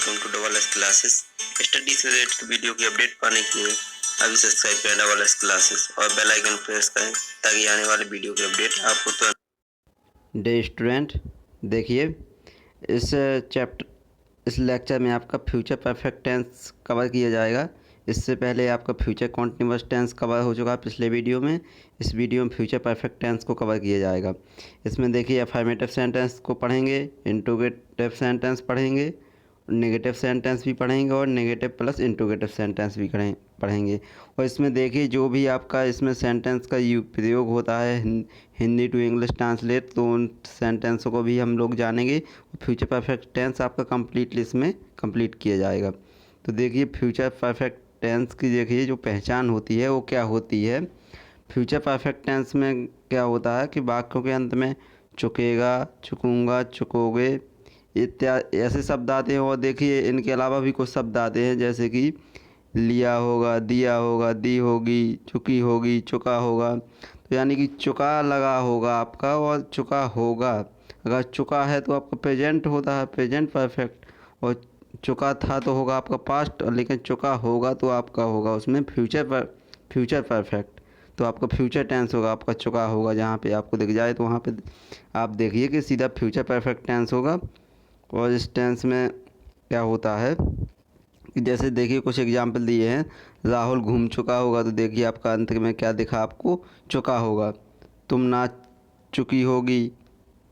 Welcome to double S classes. Study से related video की update पाने के लिए अभी सब्सक्राइब करें डबल एस क्लासेस और बेल आइकन प्रेस करें ताकि आने वाले वीडियो की अपडेट आपको तुरंत। डे स्टूडेंट, देखिए इस इस लेक्चर में आपका फ्यूचर परफेक्ट टेंस कवर किया जाएगा। इससे पहले आपका फ्यूचर कॉन्टिन्यूअस टेंस कवर हो चुका है पिछले वीडियो में। इस वीडियो में फ्यूचर परफेक्ट टेंस को कवर किया जाएगा। इसमें देखिए अफर्मेटिव सेंटेंस को पढ़ेंगे, इंट्रोगेटिव सेंटेंस पढ़ेंगे, नेगेटिव सेंटेंस भी पढ़ेंगे और नेगेटिव प्लस इंट्रोगेटिव सेंटेंस भी पढ़ेंगे। और इसमें देखिए जो भी आपका इसमें सेंटेंस का प्रयोग होता है हिंदी टू इंग्लिश ट्रांसलेट, तो उन सेंटेंसों को भी हम लोग जानेंगे। फ्यूचर परफेक्ट टेंस आपका कम्प्लीटली इसमें कंप्लीट किया जाएगा। तो देखिए फ्यूचर परफेक्ट टेंस की देखिए जो पहचान होती है वो क्या होती है। फ्यूचर परफेक्ट टेंस में क्या होता है कि वाक्यों के अंत में चुकेगा, चुकूँगा, चुकोगे इत्यादि ऐसे शब्द आते हैं। और देखिए इनके अलावा भी कुछ शब्द आते हैं जैसे कि लिया होगा, दिया होगा, दी होगी, चुकी होगी, चुका होगा। तो यानी कि चुका लगा होगा आपका और चुका होगा। अगर चुका है तो आपका प्रेजेंट होता है, प्रेजेंट परफेक्ट, और चुका था तो होगा आपका पास्ट, लेकिन चुका होगा तो आपका होगा उसमें फ्यूचर परफेक्ट। तो आपका फ्यूचर टेंस होगा, आपका चुका होगा जहाँ पे आपको दिख जाए तो वहाँ पे आप देखिए कि सीधा फ्यूचर परफेक्ट टेंस होगा। और इस टेंस में क्या होता है कि जैसे देखिए कुछ एग्जाम्पल दिए हैं। राहुल घूम चुका होगा, तो देखिए आपका अंत में क्या दिखा आपको, चुका होगा। तुम नाच चुकी होगी,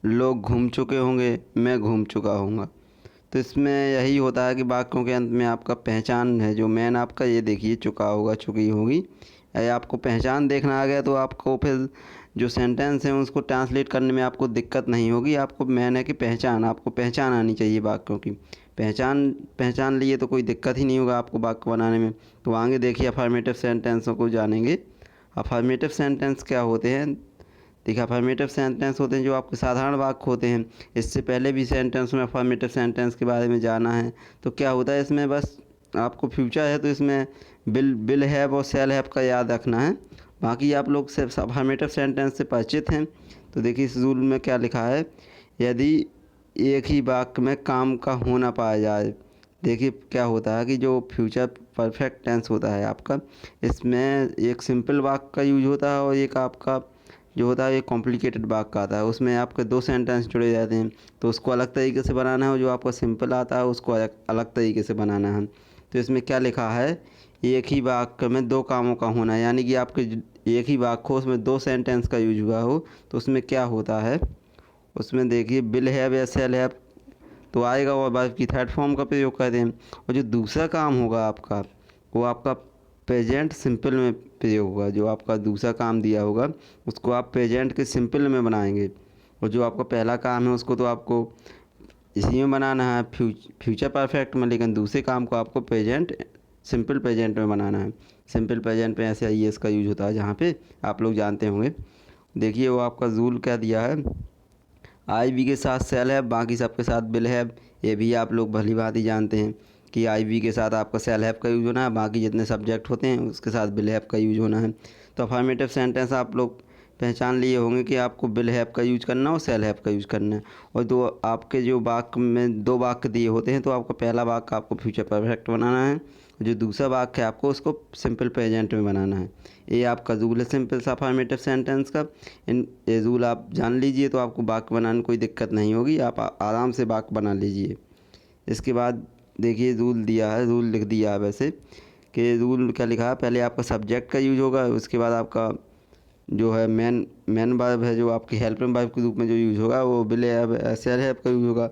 लोग घूम चुके होंगे, मैं घूम चुका हूँगा। तो इसमें यही होता है कि वाक्यों के अंत में आपका पहचान है जो मेन आपका, ये देखिए चुका होगा, चुकी होगी। अगर आपको पहचान देखना आ गया तो आपको फिर जो सेंटेंस है उसको ट्रांसलेट करने में आपको दिक्कत नहीं होगी। आपको मेन है कि पहचान, आपको पहचान आनी चाहिए वाक्यों की। पहचान लिए तो कोई दिक्कत ही नहीं होगा आपको वाक्य बनाने में। तो आगे देखिए अफर्मेटिव सेंटेंसों को जानेंगे। अफर्मेटिव सेंटेंस क्या होते हैं। देखिए अफर्मेटिव सेंटेंस होते हैं जो आपके साधारण वाक्य होते हैं। इससे पहले भी सेंटेंस में अफर्मेटिव सेंटेंस के बारे में जाना है। तो क्या होता है इसमें, बस आपको फ्यूचर है तो इसमें विल हैव और शैल हैव का याद रखना है। बाकी आप लोग सिर्फ अफर्मेटिव सेंटेंस से परिचित हैं। तो देखिए इस रूल में क्या लिखा है, यदि एक ही वाक्य में काम का होना पाया जाए। देखिए क्या होता है कि जो फ्यूचर परफेक्ट टेंस होता है आपका, इसमें एक सिंपल वाक्य का यूज होता है और एक आपका जो होता है एक कॉम्प्लिकेटेड वाक्य आता है। उसमें आपके दो सेंटेंस जुड़े जाते हैं, तो उसको अलग तरीके से बनाना है और जो आपका सिंपल आता है उसको अलग तरीके से बनाना है। तो इसमें क्या लिखा है, एक ही वाक्य में दो कामों का होना, यानी कि आपके एक ही वाक्य हो उसमें दो सेंटेंस का यूज हुआ हो, तो उसमें क्या होता है, उसमें देखिए विल हैव या शैल हैव तो आएगा और वर्ब की थर्ड फॉर्म का प्रयोग करते हैं। और जो दूसरा काम होगा आपका वो आपका प्रेजेंट सिंपल में प्रयोग होगा। जो आपका दूसरा काम दिया होगा उसको आप प्रेजेंट के सिंपल में बनाएंगे, और जो आपका पहला काम है उसको तो आपको इसी में बनाना है फ्यूचर परफेक्ट में, लेकिन दूसरे काम को आपको प्रेजेंट सिंपल प्रेजेंट में बनाना है। सिंपल प्रेजेंट में ऐसे आई इसका यूज होता है जहाँ पे आप लोग जानते होंगे। देखिए वो आपका रूल क्या दिया है, आई वी के साथ सेल है, बाकी सबके साथ बिल है। ये भी आप लोग भली भांति जानते हैं कि आई वी के साथ आपका सेल हैव का यूज होना है, बाकी जितने सब्जेक्ट होते हैं उसके साथ बिल हैव का यूज होना है। तो अफर्मेटिव सेंटेंस आप लोग पहचान लिए होंगे कि आपको बिल हैव का यूज करना और सेल हैव का यूज करना है। और दो आपके जो वाक्य में दो वाक्य दिए होते हैं, तो आपका पहला वाक्य आपको फ्यूचर परफेक्ट बनाना है, जो दूसरा वाक्य है आपको उसको सिंपल प्रेजेंट में बनाना है। ये आपका रूल है सिंपल सा अफर्मेटिव सेंटेंस का। ये रूल आप जान लीजिए तो आपको वाक्य बनाने में कोई दिक्कत नहीं होगी, आप आराम से वाक्य बना लीजिए। इसके बाद देखिए रूल दिया है, रूल लिख दिया है वैसे कि रूल क्या लिखा है, पहले आपका सब्जेक्ट का यूज होगा, उसके बाद आपका जो है मेन वर्ब है जो आपकी हेल्पिंग वर्ब के रूप में जो यूज होगा वो विल हैव शैल हैव का यूज होगा।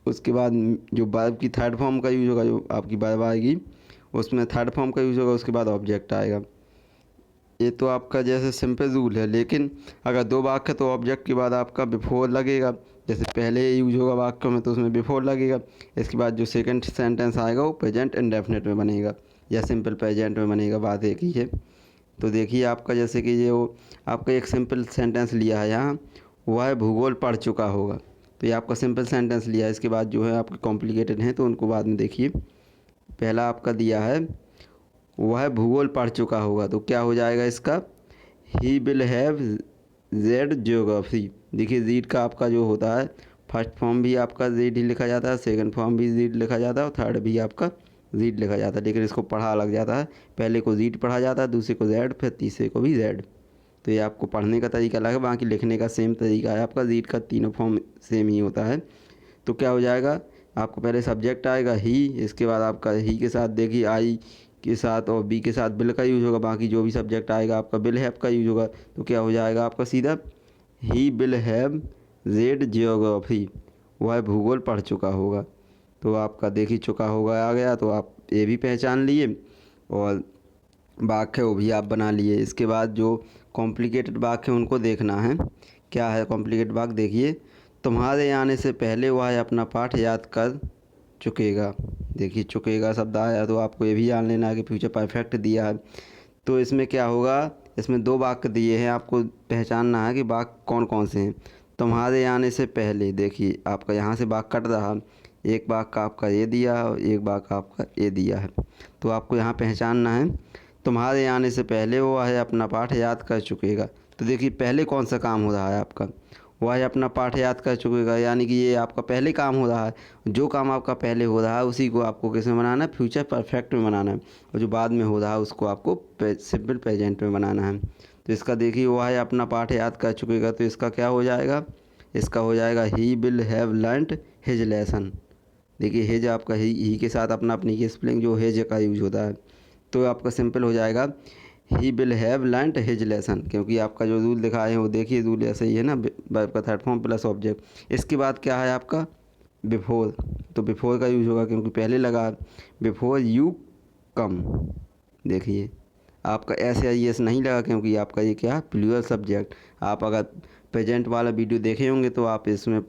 उसके बाद जो वर्ब की थर्ड फॉर्म का यूज होगा, जो आपकी वर्ब आएगी उसमें थर्ड फॉर्म का यूज होगा, उसके बाद ऑब्जेक्ट आएगा। ये तो आपका जैसे सिंपल रूल है, लेकिन अगर दो वाक्य तो ऑब्जेक्ट के बाद आपका बिफोर लगेगा। जैसे पहले यूज होगा वाक्य में तो उसमें बिफोर लगेगा। इसके बाद जो सेकंड सेंटेंस आएगा वो प्रेजेंट इंडेफिनिट में बनेगा या सिंपल प्रेजेंट में बनेगा, बात एक ही है। तो देखिए आपका जैसे कि ये वो आपका एक सिंपल सेंटेंस लिया है यहाँ, वह भूगोल पढ़ चुका होगा। तो ये आपका सिंपल सेंटेंस लिया है, इसके बाद जो है आपके कॉम्प्लिकेटेड हैं तो उनको बाद में देखिए। पहला आपका दिया है वह भूगोल पढ़ चुका होगा, तो क्या हो जाएगा इसका, ही विल हैव रेड ज्योग्राफी। देखिए रीड का आपका जो होता है फर्स्ट फॉर्म भी आपका रीड ही लिखा जाता है, सेकंड फॉर्म भी रीड लिखा जाता है और थर्ड भी आपका रीड लिखा जाता है, लेकिन इसको पढ़ा अलग जाता है। पहले को रीड पढ़ा जाता है, दूसरे को जेड, फिर तीसरे को भी जेड। तो ये आपको पढ़ने का तरीका अलग है, बाकी लिखने का सेम तरीका है आपका। रीड का तीनों फॉर्म सेम ही होता है। तो क्या हो जाएगा, आपको पहले सब्जेक्ट आएगा ही, इसके बाद आपका ही के साथ देखिए आई के साथ और बी के साथ बिल का यूज़ होगा। बाकी जो भी सब्जेक्ट आएगा आपका बिल हैव का यूज़ होगा। तो क्या हो जाएगा आपका सीधा, ही विल हैव रेड जियोग्राफी, वह भूगोल पढ़ चुका होगा। तो आपका देख ही चुका होगा आ गया, तो आप ये भी पहचान लिए और वाक्य वो भी आप बना लिए। इसके बाद जो कॉम्प्लिकेटेड वाक्य हैं उनको देखना है। क्या है कॉम्प्लिकेटेड वाक्य, देखिए, तुम्हारे आने से पहले वह अपना पाठ याद कर चुकेगा। देखिए चुकेगा शब्द आया, तो आपको ये भी जान लेना है कि फ्यूचर परफेक्ट दिया है। तो इसमें क्या होगा, इसमें दो वाक्य दिए हैं, आपको पहचानना है कि वाक्य कौन कौन से हैं। तुम्हारे आने से पहले, देखिए आपका यहाँ से वाक्य कट रहा, एक वाक्य आपका ये दिया और एक वाक्य आपका ये दिया है। तो आपको यहाँ पहचानना है, तुम्हारे आने से पहले वो है अपना पाठ याद कर चुकेगा। तो देखिए पहले कौन सा काम हो रहा है आपका, वह है अपना पाठ याद कर चुकेगा, यानी कि ये आपका पहले काम हो रहा है। जो काम आपका पहले हो रहा है उसी को आपको किस में बनाना है, फ्यूचर परफेक्ट में बनाना है। और जो बाद में हो रहा है उसको आपको सिंपल प्रेजेंट में बनाना है। तो इसका देखिए, वह है अपना पाठ याद कर चुकेगा, तो इसका क्या हो जाएगा, इसका हो जाएगा ही will have learned his lesson. देखिए हिज आपका ही के साथ अपना अपनी की स्पेलिंग जो हिज का यूज होता है। तो आपका सिंपल हो जाएगा ही will have learned his lesson, क्योंकि आपका जो रूल दिखाए हैं वो देखिए रूल ऐसे ही है ना, वर्ब का थर्ड फॉर्म प्लस ऑब्जेक्ट। इसके बाद क्या है आपका बिफोर, तो बिफोर का यूज होगा क्योंकि पहले लगा, बिफोर यू कम। देखिए आपका एस नहीं लगा क्योंकि आपका ये क्या प्लूरल सब्जेक्ट। आप अगर प्रेजेंट वाला वीडियो देखे होंगे तो आप इसमें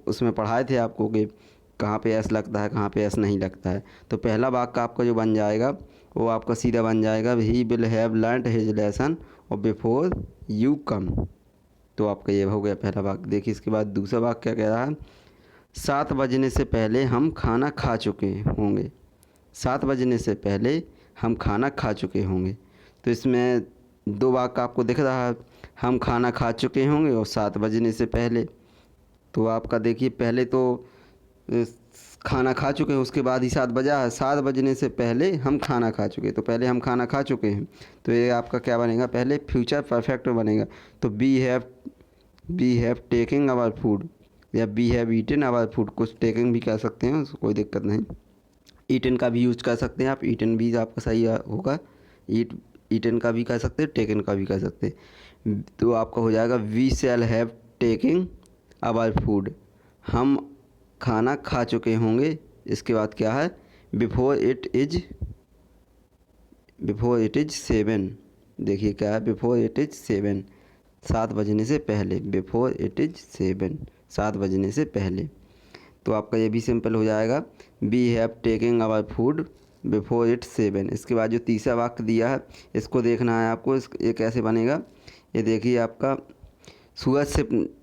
उसमें पढ़ाए थे आपको कि कहाँ पे एस लगता है, कहाँ पे एस नहीं लगता है। तो पहला वाक्य आपका जो बन जाएगा वो आपका सीधा बन जाएगा ही will have learned his lesson और बिफोर यू कम। तो आपका ये हो गया पहला वाक्य। देखिए इसके बाद दूसरा वाक्य क्या कह रहा है, 7 बजने से पहले हम खाना खा चुके होंगे। 7 बजने से पहले हम खाना खा चुके होंगे। तो इसमें दो वाक्य आपको दिख रहा है, हम खाना खा चुके होंगे और 7 बजने से पहले। तो आपका देखिए पहले तो खाना खा चुके हैं, उसके बाद ही 7 बजा है। 7 बजने से पहले हम खाना खा चुके, तो पहले हम खाना खा चुके हैं। तो ये आपका क्या बनेगा, पहले फ्यूचर परफेक्ट में बनेगा। तो we have taking our food या we have eaten our food. कुछ टेकिंग भी कह सकते हैं, उसको कोई दिक्कत नहीं। ईटन का भी यूज कर सकते हैं आप, ईटन भी आपका सही होगा। ईटन का भी कह सकते हैं, टेकन का भी कह सकते हैं। तो आपका हो जाएगा we shall have taking our food, हम खाना खा चुके होंगे। इसके बाद क्या है, बिफोर इट इज 7। देखिए क्या है, बिफोर इट इज 7, 7 बजने से पहले, बिफोर इट इज 7, 7 बजने से पहले। तो आपका ये भी सिंपल हो जाएगा, we have taking our food before it 7। इसके बाद जो तीसरा वाक्य दिया है इसको देखना है आपको, ये कैसे बनेगा। ये देखिए आपका सूरज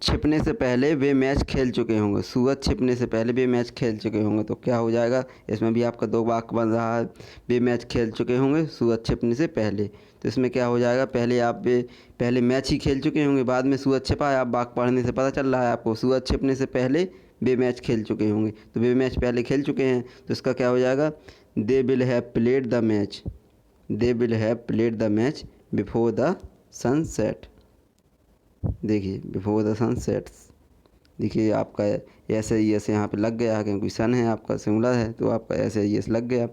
छिपने से पहले वे मैच खेल चुके होंगे। सूरज छिपने से पहले वे मैच खेल चुके होंगे। तो क्या हो जाएगा, इसमें भी आपका दो वाक्य बन रहा है, वे मैच खेल चुके होंगे सूरज छिपने से पहले। तो इसमें क्या हो जाएगा, पहले मैच ही खेल चुके होंगे, बाद में सूरज छिपा है। आप वाक्य पढ़ने से पता चल रहा है आपको, सूरज छिपने से पहले वे मैच खेल चुके होंगे, तो वे मैच पहले खेल चुके हैं। तो इसका क्या हो जाएगा, they will have played the match, they will have played the match before the sunset. देखिए बिफोर द सनसेट्स, देखिए आपका ऐसे ही ऐसे यहाँ पे लग गया है क्योंकि सन है आपका सिंगुलर है, तो आपका ऐसे ही ऐसे लग गया।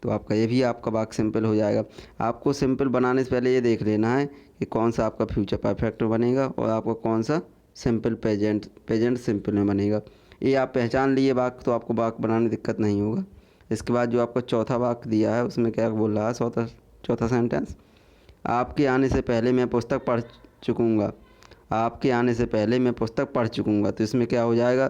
तो आपका ये भी आपका वाक्य सिंपल हो जाएगा। आपको सिंपल बनाने से पहले ये देख लेना है कि कौन सा आपका फ्यूचर परफेक्ट में बनेगा और आपको कौन सा सिंपल प्रेजेंट सिंपल में बनेगा। ये आप पहचान लिए वाक्य तो आपको वाक्य बनाने में दिक्कत नहीं होगा। इसके बाद जो आपका चौथा वाक्य दिया है उसमें क्या बोल रहा है, चौथा सेंटेंस, आपके आने से पहले मैं पुस्तक पढ़ चुकूँगा। आपके आने से पहले मैं पुस्तक पढ़ चुकूँगा। तो इसमें क्या हो जाएगा,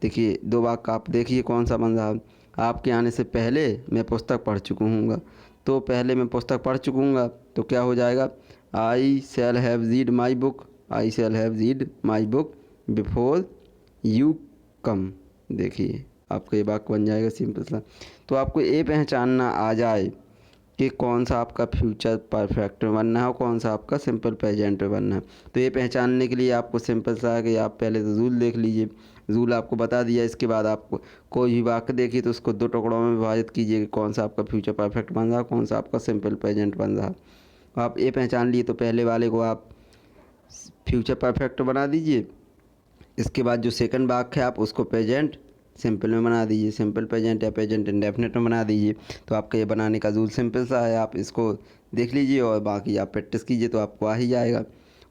देखिए दो वाक्य आप देखिए कौन सा बन रहा है, आपके आने से पहले मैं पुस्तक पढ़ चुकूँगा। तो पहले मैं पुस्तक पढ़ चुकूँगा तो क्या हो जाएगा, I shall have read my book, I shall have read my book before you come. देखिए आपका ये वाक्य बन जाएगा सिंपल सा। तो आपको ये पहचानना आ जाए कि कौन सा आपका फ्यूचर परफेक्ट में बनना है और कौन सा आपका सिंपल प्रेजेंट में बनना है। तो ये पहचानने के लिए आपको सिंपल सा है कि आप पहले तो रूल देख लीजिए। रूल आपको बता दिया, इसके बाद आपको कोई भी वाक्य देखिए तो उसको 2 टुकड़ों में विभाजित कीजिए कि कौन सा आपका फ्यूचर परफेक्ट बन रहा है, कौन सा आपका सिंपल प्रेजेंट बन रहा है। आप ये पहचान लिए तो पहले वाले को आप फ्यूचर परफेक्ट बना दीजिए। इसके बाद जो सेकंड वाक्य है आप उसको प्रेजेंट सिंपल में बना दीजिए, सिंपल प्रेजेंट या प्रेजेंट इंडेफिनिट में बना दीजिए। तो आपका ये बनाने का रूल सिंपल सा है, आप इसको देख लीजिए और बाकी आप प्रैक्टिस कीजिए तो आपको आ ही जाएगा।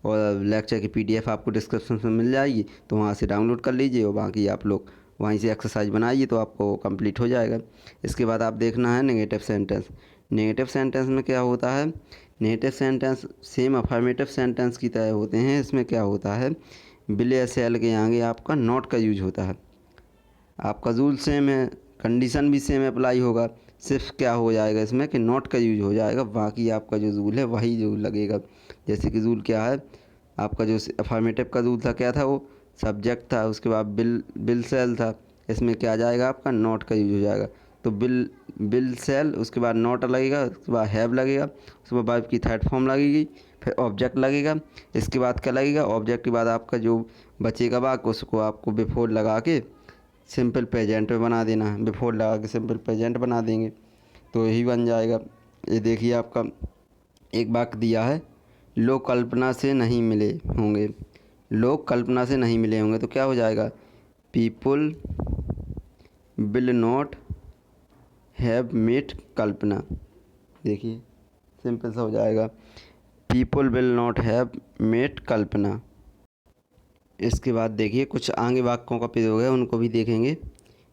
और लेक्चर की PDF आपको डिस्क्रिप्शन में मिल जाएगी, तो वहाँ से डाउनलोड कर लीजिए और बाकी आप लोग वहीं से एक्सरसाइज बनाइए तो आपको कंप्लीट हो जाएगा। इसके बाद आप देखना है नेगेटिव सेंटेंस। नेगेटिव सेंटेंस में क्या होता है, negative sentence same affirmative sentence की तरह होते हैं। इसमें क्या होता है, विल या शैल के आगे आपका नॉट का यूज होता है। आपका रूल सेम है, कंडीशन भी सेम अप्लाई होगा, सिर्फ क्या हो जाएगा इसमें कि नॉट का यूज हो जाएगा, बाकी आपका जो रूल है वही जो लगेगा। जैसे कि रूल क्या है आपका, जो अफर्मेटिव का रूल था क्या था, वो सब्जेक्ट था, उसके बाद बिल सेल था, इसमें क्या आ जाएगा आपका नॉट का यूज हो जाएगा। तो बिल सेल, उसके बाद नॉट लगेगा, उसके बाद हैव लगेगा, उसके बाद वर्ब की थर्ड फॉर्म लगेगी, फिर ऑब्जेक्ट लगेगा, इसके बाद क्या लगेगा, ऑब्जेक्ट के बाद आपका जो बचेगा वाक्य उसको आपको बिफोर लगा के सिंपल प्रेजेंट में बना देना है। बिफोर लगा के सिंपल प्रेजेंट बना देंगे तो यही बन जाएगा। ये देखिए आपका एक वाक्य दिया है, लोग कल्पना से नहीं मिले होंगे। लोग कल्पना से नहीं मिले होंगे तो क्या हो जाएगा, people will not have met Kalpana. देखिए सिंपल सा हो जाएगा, people will not have met Kalpana. इसके बाद देखिए कुछ आगे वाक्यों का प्रयोग है, उनको भी देखेंगे।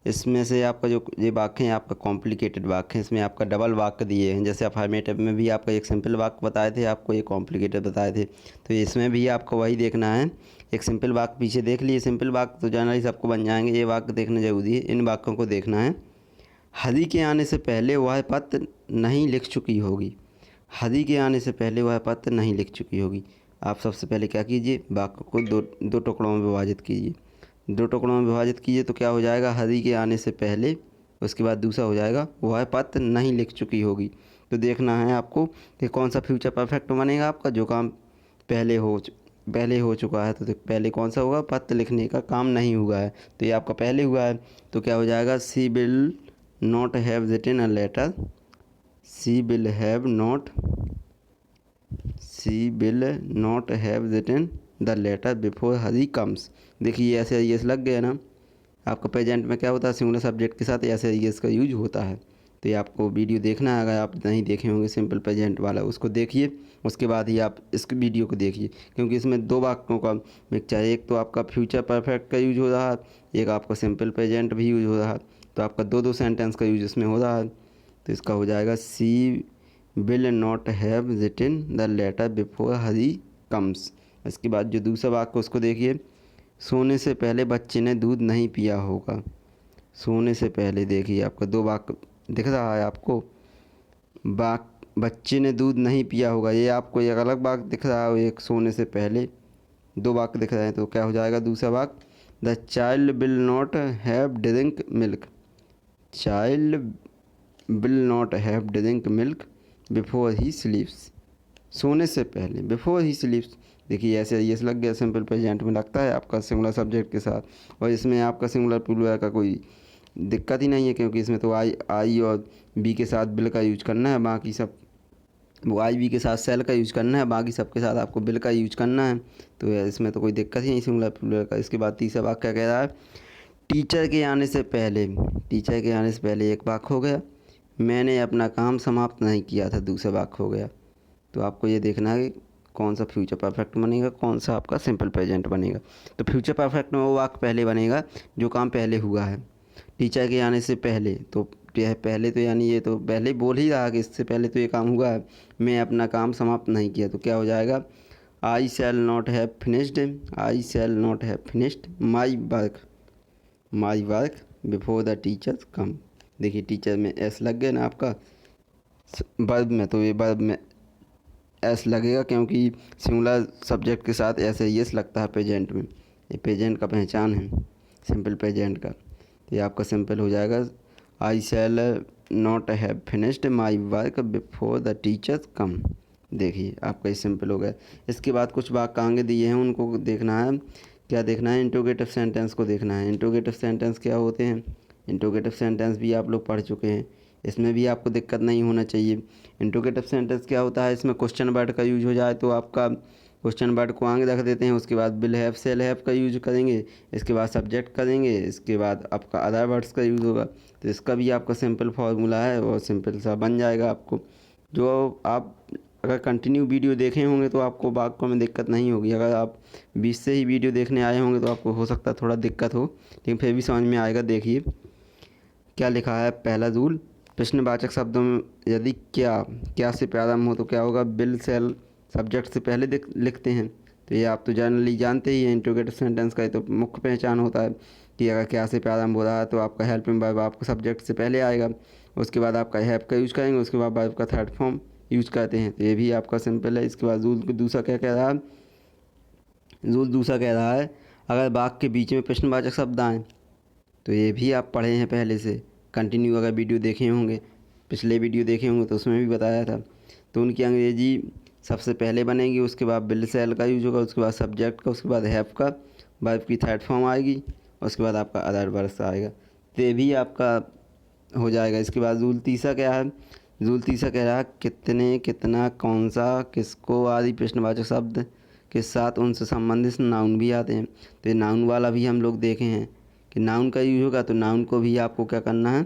इसमें से आपका जो ये वाक्य है आपका कॉम्प्लिकेटेड वाक्य है, इसमें आपका डबल वाक्य दिए हैं। जैसे अफर्मेटिव में भी आपका एक सिंपल वाक्य बताए थे, आपको ये कॉम्प्लिकेटेड बताए थे, तो इसमें भी आपको वही देखना है। एक सिंपल वाक्य पीछे देख लिए, सिंपल वाक्य तो जनरली सबको बन जाएंगे, ये वाक्य देखना जरूरी है, इन वाक्यों को देखना है। हदी के आने से पहले वह पत्र नहीं लिख चुकी होगी। हदी के आने से पहले वह पत्र नहीं लिख चुकी होगी। आप सबसे पहले क्या कीजिए, वाक्य को दो टुकड़ों में विभाजित कीजिए। 2 टुकड़ों में विभाजित कीजिए तो क्या हो जाएगा, हदी के आने से पहले, उसके बाद दूसरा हो जाएगा वह पत्र नहीं लिख चुकी होगी। तो देखना है आपको कि कौन सा फ्यूचर परफेक्ट बनेगा आपका, जो काम पहले हो चुका है। तो पहले कौन सा होगा, पत्र लिखने का काम नहीं हुआ है, तो ये आपका पहले हुआ है तो क्या हो जाएगा, she will not have written a letter, she will not have written the letter before Hari comes. देखिए ऐसे एस लग गया ना, आपका प्रेजेंट में क्या होता है, सिंगुलर सब्जेक्ट के साथ ऐसे एस का यूज होता है। तो ये आपको वीडियो देखना है, अगर आप नहीं देखे होंगे सिंपल प्रेजेंट वाला उसको देखिए, उसके बाद ही आप इस वीडियो को देखिए, क्योंकि इसमें 2 वाक्यों का मिक्सचर है। एक तो आपका फ्यूचर परफेक्ट का यूज हो रहा है, एक आपका सिंपल प्रेजेंट भी यूज हो रहा है, तो आपका 2 सेंटेंस का यूज इसमें हो रहा है। तो इसका हो जाएगा, she will not have written the letter before Hari comes. इसके बाद जो दूसरा वाक्य उसको देखिए, सोने से पहले बच्चे ने दूध नहीं पिया होगा। सोने से पहले देखिए आपका 2 वाक्य दिख रहा है आपको, बच्चे ने दूध नहीं पिया होगा, ये आपको एक अलग वाक्य दिख रहा है, एक सोने से पहले 2 वाक्य दिख रहे हैं। तो क्या हो जाएगा दूसरा वाक्य, the child will not have drink milk, child will not have drink milk before he स्लीप्स। सोने से पहले, बिफोर ही स्लीप्स। देखिए ऐसे ये लग गया, सिंपल प्रेजेंट में लगता है आपका सिंगुलर सब्जेक्ट के साथ, और इसमें आपका सिंगुलर प्लूरल का कोई दिक्कत ही नहीं है, क्योंकि इसमें तो आई और बी के साथ बिल का यूज करना है, बाकी सब वो आई बी के साथ सेल का यूज करना है, बाकी सबके साथ आपको बिल का यूज करना है। तो इसमें तो कोई दिक्कत ही नहीं सिंगुलर प्लूरल का। इसके बाद तीसरा वाक्य क्या कह रहा है, टीचर के आने से पहले, टीचर के आने से पहले एक वाक्य हो गया, मैंने अपना काम समाप्त नहीं किया था, दूसरा वाक्य हो गया। तो आपको ये देखना है कि कौन सा फ्यूचर परफेक्ट बनेगा, कौन सा आपका सिंपल प्रेजेंट बनेगा। तो फ्यूचर परफेक्ट में वो वाक्य पहले बनेगा जो काम पहले हुआ है, टीचर के आने से पहले। तो यह पहले तो यानी ये तो पहले बोल ही रहा कि इससे पहले तो ये काम हुआ है, मैं अपना काम समाप्त नहीं किया, तो क्या हो जाएगा, I shall not have finished, I shall not have finished my work before the teachers come. देखिए टीचर में एस लग गया ना आपका वर्ब में, तो ये वर्ब में एस लगेगा क्योंकि सिंगुलर सब्जेक्ट के साथ ऐसे एस लगता है प्रेजेंट में, ये प्रेजेंट का पहचान है सिंपल प्रेजेंट का। तो ये आपका सिंपल हो जाएगा, I shall not have finished my work before the teachers come. देखिए आपका ये सिंपल हो गया। इसके बाद कुछ वाक्य आगे दिए हैं, उनको देखना है। क्या देखना है? इंट्रोगेटिव सेंटेंस को देखना है। इंट्रोगेटिव सेंटेंस क्या होते हैं? इंट्रोगेटिव सेंटेंस भी आप लोग पढ़ चुके हैं, इसमें भी आपको दिक्कत नहीं होना चाहिए। इंट्रोगेटिव सेंटेंस क्या होता है? इसमें क्वेश्चन वर्ड का यूज हो जाए तो आपका क्वेश्चन वर्ड को आगे रख देते हैं, उसके बाद विल हैव सेल हैव का यूज करेंगे, इसके बाद सब्जेक्ट करेंगे, इसके बाद आपका अदर वर्ड्स का यूज़ होगा। तो इसका भी आपका सिंपल फार्मूला है और सिंपल सा बन जाएगा आपको। जो आप अगर कंटिन्यू वीडियो देखे होंगे तो आपको वाक्यों में दिक्कत नहीं होगी। अगर आप बीच से ही वीडियो देखने आए होंगे तो आपको हो सकता है थोड़ा दिक्कत हो, लेकिन फिर भी समझ में आएगा। देखिए क्या लिखा है। पहला रूल, प्रश्नवाचक शब्दों में यदि क्या से प्रारंभ हो तो क्या होगा? विल सेल सब्जेक्ट से पहले लिखते हैं। तो ये आप तो जनरली जानते ही हैं, इंट्रोगेटिव सेंटेंस का ये तो मुख्य पहचान होता है कि अगर क्या से प्रारंभ हो रहा है तो आपका हेल्पिंग वर्ब आपका सब्जेक्ट से पहले आएगा, उसके बाद आपका हैव का यूज़ करेंगे, उसके बाद वर्ब का थर्ड फॉर्म यूज़ करते हैं। तो ये भी आपका सिंपल है। इसके बाद रूल दूसरा क्या कह रहा है? रूल दूसरा कह रहा है अगर वाक्य के बीच में प्रश्नवाचक शब्द आएँ, तो ये भी आप पढ़े हैं पहले से, कंटिन्यू अगर वीडियो देखे होंगे, पिछले वीडियो देखे होंगे तो उसमें भी बताया था। तो उनकी अंग्रेजी सबसे पहले बनेगी, उसके बाद विल सेल का यूज होगा, उसके बाद सब्जेक्ट का, उसके बाद हैव का, वर्ब की थर्ड फॉर्म आएगी, उसके बाद आपका अदर वर्ड्स आएगा। तो ये भी आपका हो जाएगा। इसके बाद रूल तीसरा क्या है? रूल तीसरा कह रहा है कितने, कितना, कौन सा, किसको आदि प्रश्नवाचक शब्द के साथ उनसे संबंधित नाउन भी आते हैं। तो ये नाउन वाला भी हम लोग देखे हैं कि नाउन का यूज होगा, तो नाउन को भी आपको क्या करना है?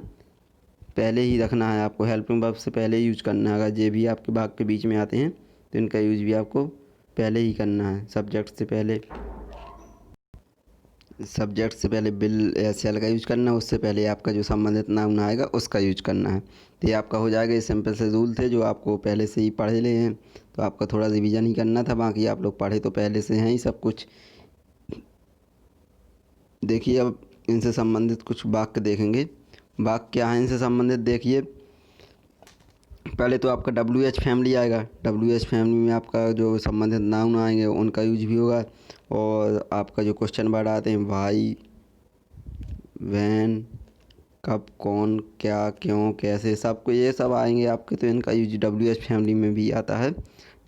पहले ही रखना है, आपको हेल्पिंग वर्ब से पहले यूज करना है। अगर ये भी आपके भाग के बीच में आते हैं तो इनका यूज भी आपको पहले ही करना है, सब्जेक्ट से पहले। सब्जेक्ट से पहले विल या सेल का यूज करना है, उससे पहले आपका जो संबंधित नाउन आएगा उसका यूज करना है। तो ये आपका हो जाएगा। ये सिंपल से रूल थे जो आपको पहले से ही पढ़े ले हैं, तो आपका थोड़ा रिवीजन ही करना था, बाकी आप लोग पढ़े तो पहले से हैं ही सब कुछ। देखिए अब इनसे संबंधित कुछ वाक्य देखेंगे। वाक्य क्या है इनसे संबंधित? देखिए पहले तो आपका WH फैमिली आएगा। WH फैमिली में आपका जो संबंधित नाउन आएंगे उनका यूज भी होगा, और आपका जो क्वेश्चन वर्ड आते हैं वाई, व्हेन, कब, कौन, क्या, क्यों, कैसे, सबको ये सब आएंगे आपके, तो इनका यूज WH फैमिली में भी आता है।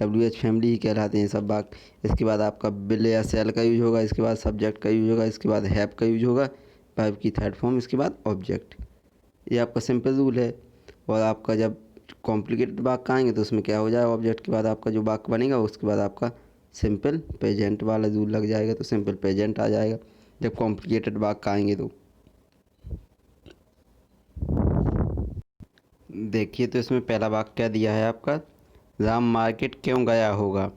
WH फैमिली ही कहलाते हैं सब वाक्य। इसके बाद आपका विल या सेल का यूज होगा, इसके बाद सब्जेक्ट का यूज होगा, इसके बाद हैव का यूज होगा, वर्ब की थर्ड फॉर्म, इसके बाद ऑब्जेक्ट। ये आपका सिंपल रूल है। और आपका जब कॉम्प्लिकेटेड वाक्य आएंगे तो उसमें क्या हो जाएगा? ऑब्जेक्ट के बाद आपका जो वाक्य बनेगा उसके बाद आपका सिंपल प्रेजेंट वाला रूल लग जाएगा, तो सिंपल प्रेजेंट आ जाएगा जब कॉम्प्लिकेटेड वाक्य आएंगे। तो देखिए तो इसमें पहला वाक्य क्या दिया है आपका? राम मार्केट क्यों गया होगा?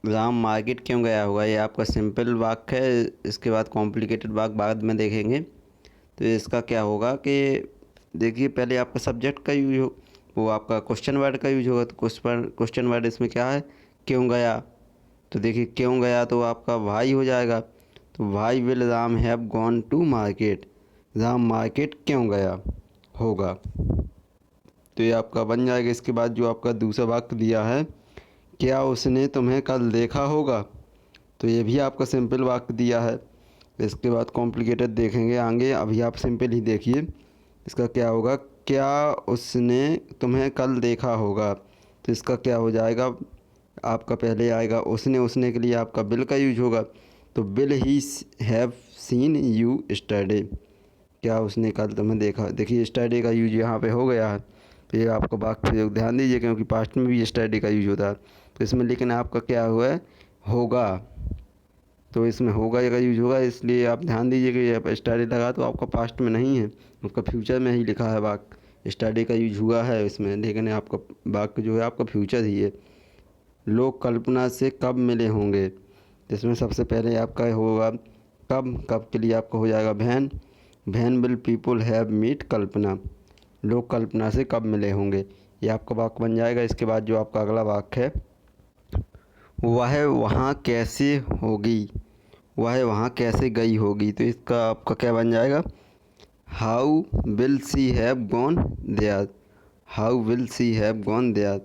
राम मार्केट क्यों गया होगा, ये आपका सिंपल वाक्य है। इसके बाद कॉम्प्लिकेटेड वाक्य बाद में देखेंगे। तो इसका क्या होगा कि देखिए पहले आपका सब्जेक्ट का यूज हो, वो आपका क्वेश्चन वर्ड का यूज होगा। तो क्वेश्चन वर्ड इसमें क्या है? क्यों गया। तो देखिए क्यों गया तो आपका वाई हो जाएगा। तो why will Ram have gone to market. Ram market क्यों गया होगा, तो ये आपका बन जाएगा। इसके बाद जो आपका दूसरा वाक्य दिया है, क्या उसने तुम्हें कल देखा होगा, तो ये भी आपका सिंपल वाक्य दिया है। इसके बाद कॉम्प्लिकेटेड देखेंगे आगे, अभी आप सिंपल ही देखिए। इसका क्या होगा? क्या उसने तुम्हें कल देखा होगा, तो इसका क्या हो जाएगा? आपका पहले आएगा उसने के लिए आपका विल का यूज होगा। तो will he have seen yesterday. क्या उसने कल तुम्हें देखा। देखिए स्टरडे का यूज यहाँ पे हो गया है। तो ये आपको वाक्य ध्यान दीजिए, क्योंकि पास्ट में भी स्टरडे का यूज होता है। तो इसमें लेकिन आपका क्या हुआ है? होगा। तो इसमें होगा का यूज होगा, इसलिए आप ध्यान दीजिए कि ये स्टडी लगा तो आपका पास्ट में नहीं है, आपका फ्यूचर में ही लिखा है वाक्य। स्टडी का यूज हुआ है इसमें, लेकिन आपका वाक्य जो है आपका फ्यूचर ही है। लोग कल्पना से कब मिले होंगे, इसमें सबसे पहले आपका होगा कब के लिए आपका हो जाएगा when will people have meet Kalpana. लोग कल्पना से कब मिले होंगे, ये आपका वाक्य बन जाएगा। इसके बाद जो आपका अगला वाक्य है, वह वहाँ कैसे होगी, वह वहाँ कैसे गई होगी, तो इसका आपका क्या बन जाएगा? How will she have gone there. How will she have gone there.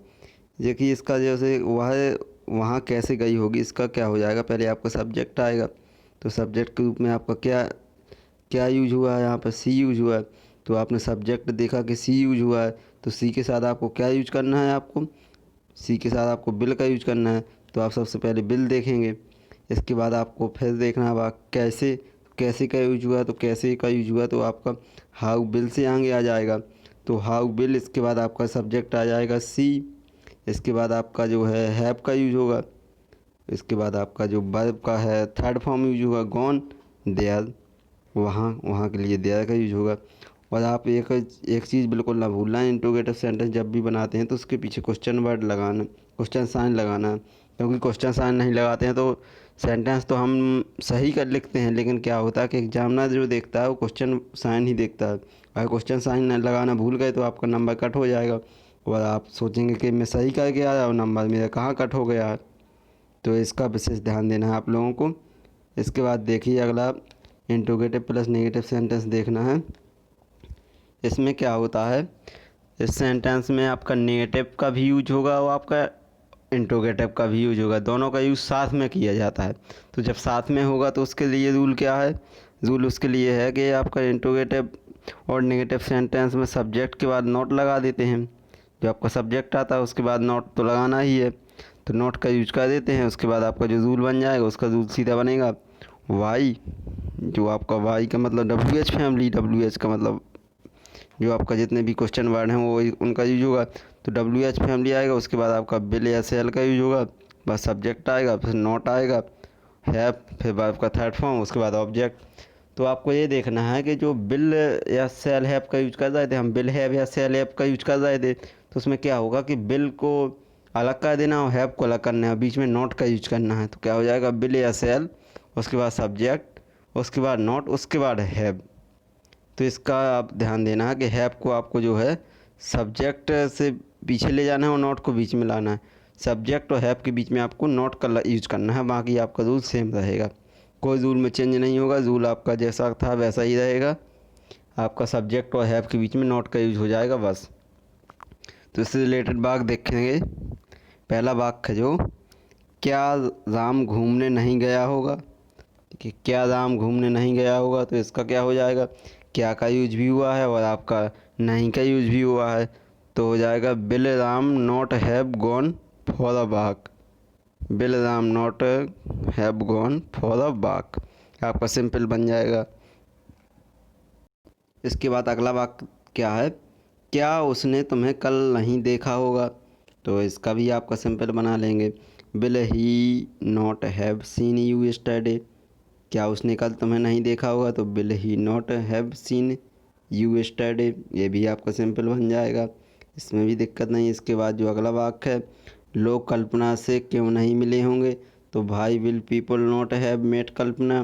देखिए इसका जैसे वह वहाँ कैसे गई होगी, इसका क्या हो जाएगा? पहले आपका सब्जेक्ट आएगा, तो सब्जेक्ट के रूप में आपका क्या यूज हुआ है? यहाँ पर सी यूज हुआ है। तो आपने सब्जेक्ट देखा कि सी यूज हुआ है, तो सी के साथ आपको क्या यूज करना है, आपको सी के साथ आपको बिल का यूज करना है। तो आप सबसे पहले बिल देखेंगे, इसके बाद आपको फिर देखना है कैसे, कैसे का यूज हुआ, तो कैसे का यूज हुआ तो आपका हाउ बिल से आगे आ जाएगा। तो हाउ बिल, इसके बाद आपका सब्जेक्ट आ जाएगा सी, इसके बाद आपका जो है हैव का यूज होगा, इसके बाद आपका जो वर्ब का है थर्ड फॉर्म यूज होगा गॉन, देयर, वहाँ वहाँ के लिए देयर का यूज होगा। और आप एक चीज़ बिल्कुल ना भूलना, इंट्रोगेटिव सेंटेंस जब भी बनाते हैं तो उसके पीछे क्वेश्चन वर्ड लगाना, क्वेश्चन साइन लगाना है, क्योंकि क्वेश्चन साइन नहीं लगाते हैं तो सेंटेंस तो हम सही कर लिखते हैं, लेकिन क्या होता है कि एग्जामिनर जो देखता है वो क्वेश्चन साइन ही देखता है। अगर क्वेश्चन साइन लगाना भूल गए तो आपका नंबर कट हो जाएगा और आप सोचेंगे कि मैं सही करके आया और नंबर मेरा कहाँ कट हो गया है। तो इसका विशेष ध्यान देना है आप लोगों को। इसके बाद देखिए अगला इंट्रोगेटिव प्लस नेगेटिव सेंटेंस देखना है। इसमें क्या होता है, इस सेंटेंस में आपका नेगेटिव का भी यूज होगा और आपका इंट्रोगेटिव का भी यूज होगा, दोनों का यूज साथ में किया जाता है। तो जब साथ में होगा तो उसके लिए रूल क्या है, रूल उसके लिए है कि आपका इंट्रोगेटिव और नेगेटिव सेंटेंस में सब्जेक्ट के बाद नॉट लगा देते हैं। जो आपका सब्जेक्ट आता है उसके बाद नॉट तो लगाना ही है, तो नॉट का यूज कर देते हैं। उसके बाद आपका जो रूल बन जाएगा उसका रूल सीधा बनेगा वाई, जो आपका वाई का मतलब WH फैमिली, WH का मतलब जो आपका जितने भी क्वेश्चन वर्ड हैं वो उनका यूज होगा, तो WH फैमिली आएगा। उसके बाद आपका बिल या सेल का यूज होगा, बस सब्जेक्ट आएगा, फिर नॉट आएगा, हैव, फिर आपका थर्ड फॉर्म, उसके बाद ऑब्जेक्ट। तो आपको ये देखना है कि जो बिल या सेल हैव का यूज कर रहे थे हम, बिल हैव या सेल हैव का यूज कर रहे थे, तो उसमें क्या होगा कि बिल को अलग कर देना और हैव को अलग करना है, बीच में नॉट का यूज करना है। तो क्या हो जाएगा, बिल या सेल, उसके बाद सब्जेक्ट, उसके बाद नॉट, उसके बाद हैव। तो इसका आप ध्यान देना है कि हैव को आपको जो है सब्जेक्ट से पीछे ले जाना है और नॉट को बीच में लाना है। सब्जेक्ट और हैव के बीच में आपको नॉट का यूज करना है, बाकी आपका रूल सेम रहेगा, कोई रूल में चेंज नहीं होगा, रूल आपका जैसा था वैसा ही रहेगा। आपका सब्जेक्ट और हैव के बीच में नॉट का यूज हो जाएगा बस। तो इससे रिलेटेड वाक्य देखेंगे। पहला वाक्य है जो, क्या राम घूमने नहीं गया होगा। ठीक है, क्या राम घूमने नहीं गया होगा, तो इसका क्या हो जाएगा, क्या का यूज भी हुआ है और आपका नहीं का यूज भी हुआ है, तो हो जाएगा will Ram not have gone for a walk, will Ram not have gone for a walk, आपका सिंपल बन जाएगा। इसके बाद अगला वाक्य क्या है, क्या उसने तुम्हें कल नहीं देखा होगा, तो इसका भी आपका सिंपल बना लेंगे, will he not have seen you yesterday, क्या उसने कल तुम्हें नहीं देखा होगा, तो will he not have seen you yesterday, ये भी आपका सिंपल बन जाएगा, इसमें भी दिक्कत नहीं। इसके बाद जो अगला वाक्य है, लोग कल्पना से क्यों नहीं मिले होंगे, तो भाई will people not have met Kalpana,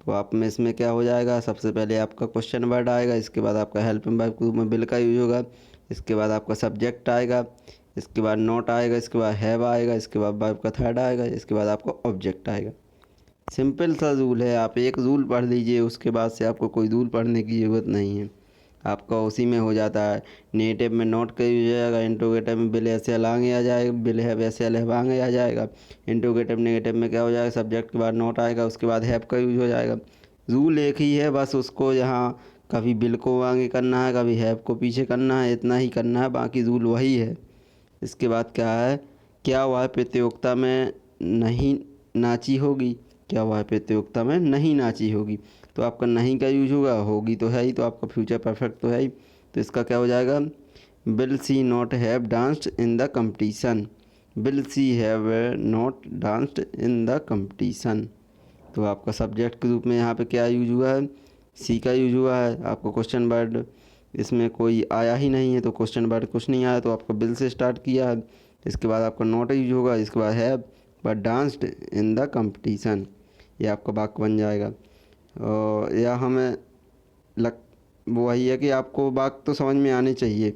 तो आप में इसमें क्या हो जाएगा, सबसे पहले आपका क्वेश्चन वर्ड आएगा, इसके बाद आपका हेल्पिंग वर्ब के रूप में विल का यूज होगा, इसके बाद आपका सब्जेक्ट आएगा, इसके बाद नॉट आएगा, इसके बाद हैव आएगा, इसके बाद वर्ब का थर्ड आएगा, इसके बाद आपका ऑब्जेक्ट आएगा। सिंपल सा रूल है, आप एक रूल पढ़ लीजिए, उसके बाद से आपको कोई रूल पढ़ने की ज़रूरत नहीं है, आपका उसी में हो जाता है। नेगेटिव में नॉट का यूज हो जाएगा, इंट्रोगेटिव में बिल ऐसे आगे आ जाएगा, बिल हैव ऐसे आगे आ जाएगा। इंट्रोगेटिव नेगेटिव में क्या हो जाएगा, सब्जेक्ट के बाद नॉट आएगा, उसके बाद हैव का यूज हो जाएगा। रूल एक ही है, बस उसको यहाँ कभी बिल को आगे करना है, कभी हैव को पीछे करना है, इतना ही करना है, बाकी रूल वही है। इसके बाद क्या है, क्या वह प्रतियोगिता में नहीं नाची होगी, क्या वह प्रतियोगिता में नहीं नाची होगी, तो आपका नहीं का यूज होगा, होगी तो है ही, तो आपका फ्यूचर परफेक्ट तो है ही, तो इसका क्या हो जाएगा, will see not have danced in the competition, will she have not danced in the competition. तो आपका सब्जेक्ट के रूप में यहाँ पे क्या यूज हुआ है, सी का यूज हुआ है। आपको क्वेश्चन वर्ड इसमें कोई आया ही नहीं है, तो क्वेश्चन वर्ड कुछ नहीं आया, तो आपका बिल से स्टार्ट किया है। इसके बाद आपका नॉट यूज होगा, इसके बाद have, but danced in the competition, ये आपका वाक्य बन जाएगा। और या हमें लग वही है कि आपको वाक्य तो समझ में आने चाहिए,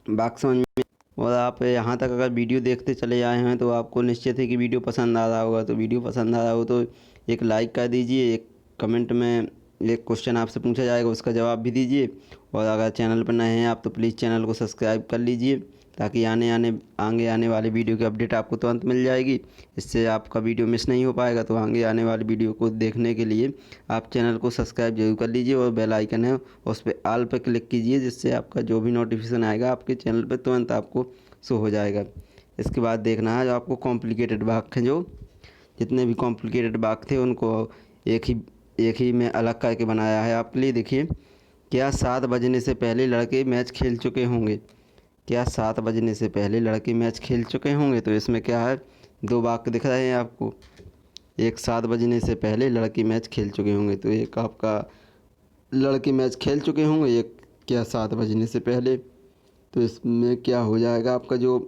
वाक्य समझ में। और आप यहाँ तक अगर वीडियो देखते चले आए हैं तो आपको निश्चित है कि वीडियो पसंद आ रहा होगा, तो वीडियो पसंद आ रहा हो तो एक लाइक कर दीजिए, एक कमेंट में एक क्वेश्चन आपसे पूछा जाएगा उसका जवाब भी दीजिए, और अगर चैनल पर नए हैं आप तो प्लीज़ चैनल को सब्सक्राइब कर लीजिए ताकि आगे आने वाले वीडियो की अपडेट आपको तुरंत मिल जाएगी। इससे आपका वीडियो मिस नहीं हो पाएगा। तो आगे आने वाली वीडियो को देखने के लिए आप चैनल को सब्सक्राइब जरूर कर लीजिए और बेल आइकन है उस पर ऑल पर क्लिक कीजिए, जिससे आपका जो भी नोटिफिकेशन आएगा आपके चैनल पर तुरंत आपको शो हो जाएगा। इसके बाद देखना है जो आपको कॉम्प्लिकेटेड वाक्य हैं, जो जितने भी कॉम्प्लिकेटेड वाक्य थे उनको एक ही में अलग करके बनाया है आपके लिए। देखिए, क्या 7 बजने से पहले लड़के मैच खेल चुके होंगे? क्या 7 बजने से पहले लड़के मैच खेल चुके होंगे? तो इसमें क्या है, 2 वाक्य दिख रहे हैं आपको। एक 7 बजने से पहले लड़के मैच खेल चुके होंगे, तो एक आपका लड़के मैच खेल चुके होंगे, एक क्या 7 बजने से पहले। तो इसमें क्या हो जाएगा, आपका जो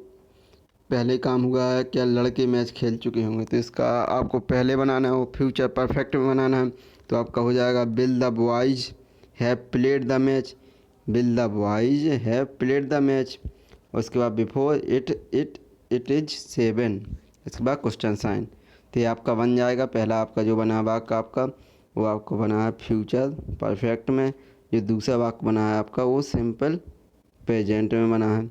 पहले काम हुआ है क्या लड़के मैच खेल चुके होंगे, तो इसका आपको पहले बनाना है, वो फ्यूचर परफेक्ट में बनाना है। तो आपका हो जाएगा will the boys have played the match, will the boys have played the match. उसके बाद बिफोर इट इज 7, इसके बाद क्वेश्चन साइन। तो ये आपका बन जाएगा, पहला आपका जो बना वाक्य आपका वो आपको बना है फ्यूचर परफेक्ट में। जो दूसरा वाक्य बना है आपका वो सिंपल प्रेजेंट में बना है।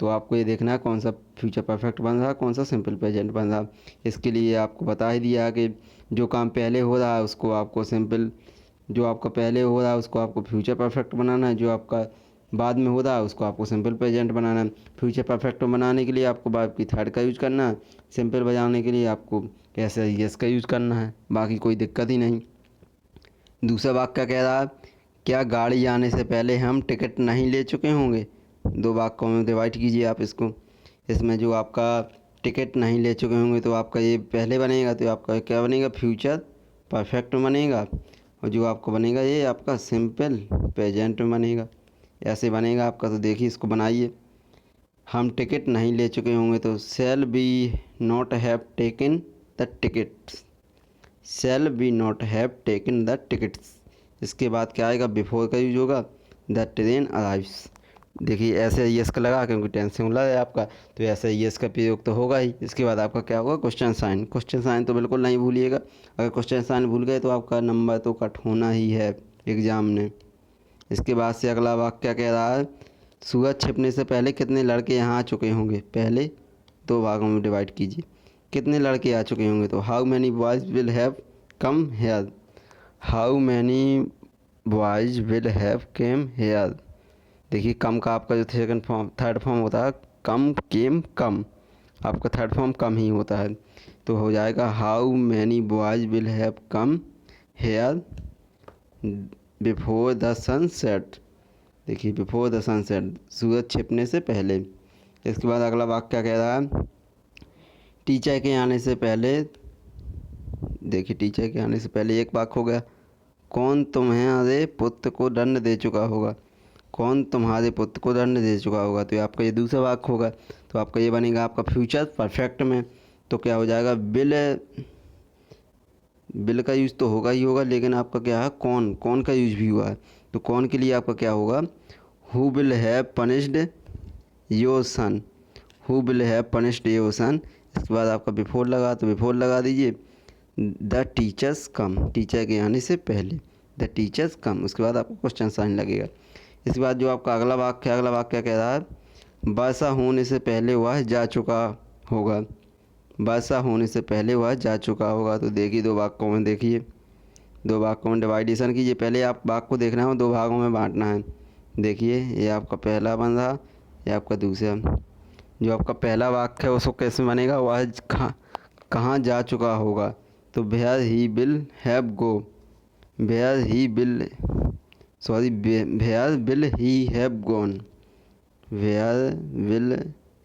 तो आपको ये देखना है कौन सा फ्यूचर परफेक्ट बन रहा है, कौन सा सिंपल प्रेजेंट बन रहा है। इसके लिए आपको बता ही दिया है कि जो काम पहले हो रहा है उसको आपको सिंपल, जो आपका पहले हो रहा है उसको आपको फ्यूचर परफेक्ट बनाना है, जो आपका बाद में हो रहा है उसको आपको सिंपल प्रेजेंट बनाना है। फ्यूचर परफेक्ट बनाने के लिए आपको वर्ब की थर्ड का यूज करना है, सिंपल बजाने के लिए आपको एस का यूज करना है, बाकी कोई दिक्कत ही नहीं। दूसरा वाक्य कह रहा है क्या गाड़ी आने से पहले हम टिकट नहीं ले चुके होंगे? 2 वाक्यों में डिवाइड कीजिए आप इसको। इसमें जो आपका टिकट नहीं ले चुके होंगे तो आपका ये पहले बनेगा, तो आपका क्या बनेगा, फ्यूचर परफेक्ट में बनेगा। और जो आपको बनेगा ये आपका सिंपल प्रेजेंट में बनेगा, ऐसे बनेगा आपका। तो देखिए इसको बनाइए। हम टिकट नहीं ले चुके होंगे तो shall be not have taken the tickets, shall be not have taken the tickets. इसके बाद क्या आएगा, बिफोर का यूज होगा, द ट्रेन अराइव्स। देखिए ऐसे यस का लगा क्योंकि टेंस सिंगुलर है आपका, तो ऐसे यस का प्रयोग तो होगा ही। इसके बाद आपका क्या होगा, क्वेश्चन साइन। क्वेश्चन साइन तो बिल्कुल नहीं भूलिएगा, अगर क्वेश्चन साइन भूल गए तो आपका नंबर तो कट होना ही है एग्ज़ाम में। इसके बाद से अगला वाक्य क्या कह रहा है, सूरज छिपने से पहले कितने लड़के यहाँ आ चुके होंगे? पहले 2 भागों में डिवाइड कीजिए, कितने लड़के आ चुके होंगे। तो how many boys will have come here, how many boys will have came here. देखिए कम का आपका जो थर्ड फॉर्म होता है कम केम कम, आपका थर्ड फॉर्म कम ही होता है। तो हो जाएगा how many boys will have come here before the sunset. देखिए बिफोर द सनसेट, सूरज छिपने से पहले। इसके बाद अगला वाक्य क्या कह रहा है, टीचर के आने से पहले। देखिए टीचर के आने से पहले एक वाक्य हो गया, कौन तुम्हारे पुत्र को दंड दे चुका होगा, कौन तुम्हारे पुत्र को दंड दे चुका होगा। तो आपका ये दूसरा वाक्य होगा, तो आपका ये बनेगा आपका फ्यूचर परफेक्ट में। तो क्या हो जाएगा, बिल का यूज़ तो होगा ही होगा, लेकिन आपका क्या है, कौन का यूज़ भी हुआ है। तो कौन के लिए आपका क्या होगा, who will have punished your son, who will have punished your son. इसके बाद आपका बिफोर लगा तो बिफोर लगा दीजिए, द टीचर्स कम, टीचर के आने से पहले द टीचर्स कम। उसके बाद आपको क्वेश्चन साइन लगेगा। इसके बाद जो आपका अगला वाक्य कह रहा है, वर्षा होने से पहले वह जा चुका होगा, वर्षा होने से पहले वह जा चुका होगा। तो देखिए 2 वाक्यों में, देखिए 2 वाक्यों में डिवाइडेशन कीजिए। पहले आप वाक्य को देखना है, 2 भागों में बांटना है। देखिए ये आपका पहला बन रहा, ये आपका दूसरा। जो आपका पहला वाक्य है उसको कैसे बनेगा, वह कहाँ जा चुका होगा। तो where he will have go, where he will where will he have gone, where will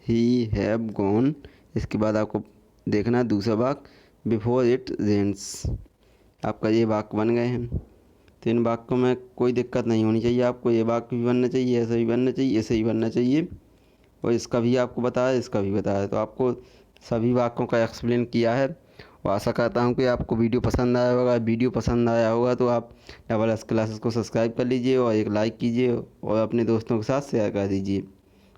he have gone. इसके बाद आपको देखना दूसरा वाक्य, बिफोर इट रेन्स। आपका ये वाक्य बन गए हैं। तो इन वाक्यों में कोई दिक्कत नहीं होनी चाहिए आपको, ये वाक्य भी बनना चाहिए, ऐसा भी बनना चाहिए, ऐसे ही बनना चाहिए। और इसका भी आपको बताया, इसका भी बताया, तो आपको सभी वाक्यों का एक्सप्लेन किया है। और आशा करता हूँ कि आपको वीडियो पसंद आया होगा। वीडियो पसंद आया होगा तो आप डबल एस क्लासेस को सब्सक्राइब कर लीजिए और एक लाइक कीजिए और अपने दोस्तों के साथ शेयर कर दीजिए।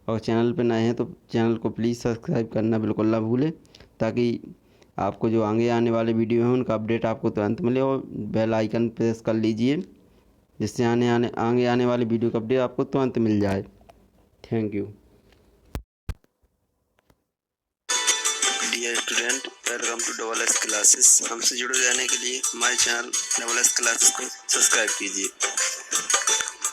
और चैनल पर नए हैं तो चैनल को प्लीज़ सब्सक्राइब करना बिल्कुल ना भूलें, ताकि आपको जो आगे आने वाले वीडियो हैं उनका अपडेट आपको तुरंत मिले। और बेल आइकन प्रेस कर लीजिए, जिससे आगे आने वाले वीडियो का अपडेट आपको तुरंत मिल जाए। Thank you. Welcome to double S classes. हमसे जुड़े रहने के लिए हमारे चैनल डबल एस क्लासेस को सब्सक्राइब कीजिए।